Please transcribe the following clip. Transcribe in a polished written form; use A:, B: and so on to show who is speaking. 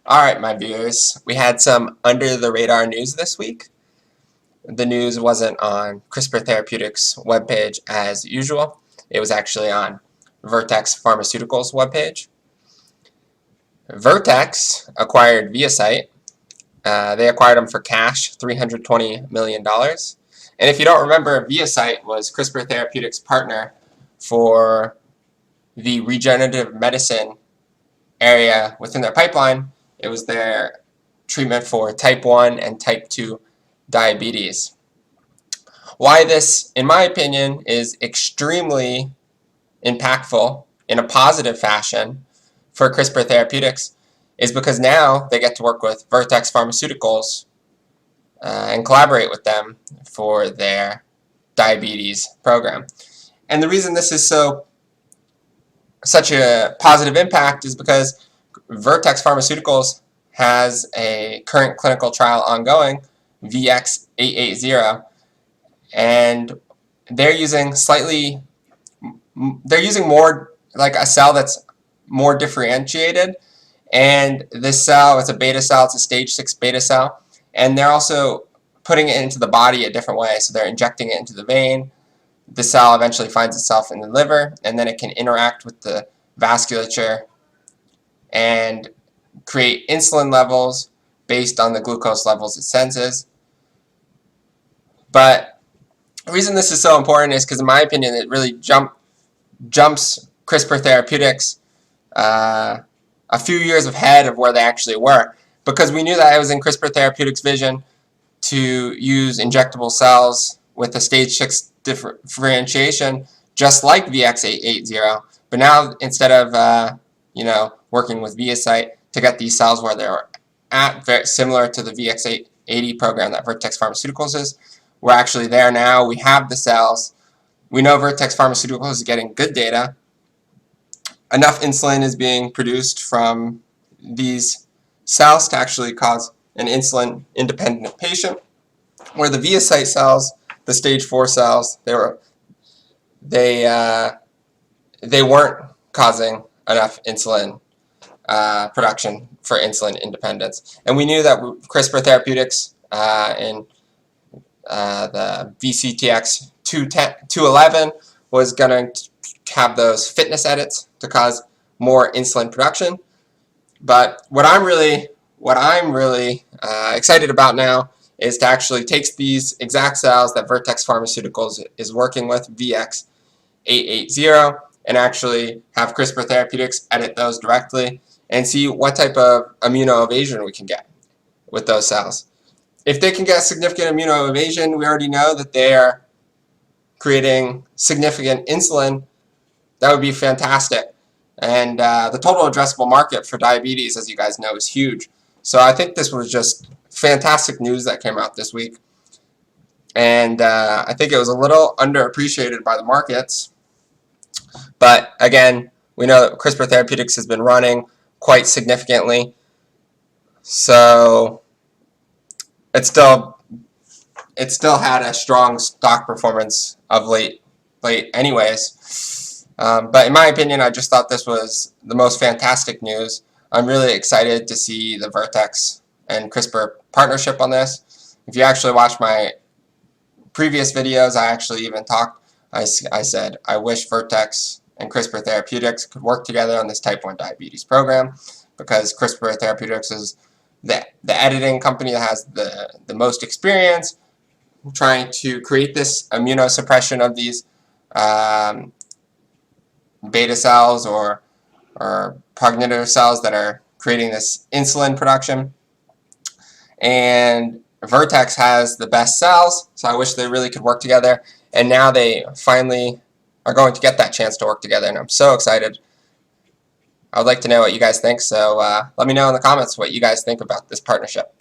A: Alright, my viewers, we had some under-the-radar news this week. The news wasn't on CRISPR Therapeutics webpage as usual. It was actually on Vertex Pharmaceuticals webpage. Vertex acquired ViaCyte. They acquired them for cash, $320 million. And if you don't remember, ViaCyte was CRISPR Therapeutics' partner for the regenerative medicine area within their pipeline. It was their treatment for type 1 and type 2 diabetes. Why this, in my opinion, is extremely impactful in a positive fashion for CRISPR Therapeutics is because now they get to work with Vertex Pharmaceuticals and collaborate with them for their diabetes program. And the reason this is such a positive impact is because Vertex Pharmaceuticals has a current clinical trial ongoing, VX-880, and they're using more like a cell that's more differentiated, and this cell, it's a beta cell, it's a stage 6 beta cell, and they're also putting it into the body a different way. So they're injecting it into the vein. The cell eventually finds itself in the liver, and then it can interact with the vasculature and create insulin levels based on the glucose levels it senses. But the reason this is so important is because, in my opinion, it really jumps CRISPR Therapeutics a few years ahead of where they actually were, because we knew that it was in CRISPR Therapeutics' vision to use injectable cells with a stage 6 differentiation, just like VX-880. But now, instead of working with ViaCyte to get these cells where they're at, very similar to the VX-880 program that Vertex Pharmaceuticals is, we're actually there now. We have the cells. We know Vertex Pharmaceuticals is getting good data. Enough insulin is being produced from these cells to actually cause an insulin-independent patient, where the ViaCyte cells, the stage 4 cells, they weren't causing enough insulin production for insulin independence. And we knew that CRISPR Therapeutics in the VCTX 211 was going to have those fitness edits to cause more insulin production. But what I'm really excited about now is to actually take these exact cells that Vertex Pharmaceuticals is working with, VX-880, and actually have CRISPR Therapeutics edit those directly and see what type of immunoevasion we can get with those cells. If they can get significant immunoevasion, we already know that they are creating significant insulin. That would be fantastic. And the total addressable market for diabetes, as you guys know, is huge. So I think this was just fantastic news that came out this week. And I think it was a little underappreciated by the markets. But again, we know that CRISPR Therapeutics has been running quite significantly. So it still had a strong stock performance of late anyways. But in my opinion, I just thought this was the most fantastic news. I'm really excited to see the Vertex and CRISPR partnership on this. If you actually watch my previous videos, I actually even talked, I said, I wish Vertex and CRISPR Therapeutics could work together on this type 1 diabetes program, because CRISPR Therapeutics is the editing company that has the most experience trying to create this immunosuppression of these beta cells or progenitor cells that are creating this insulin production. And Vertex has the best cells, so I wish they really could work together. And now they finally are going to get that chance to work together, and I'm so excited. I would like to know what you guys think, so let me know in the comments what you guys think about this partnership.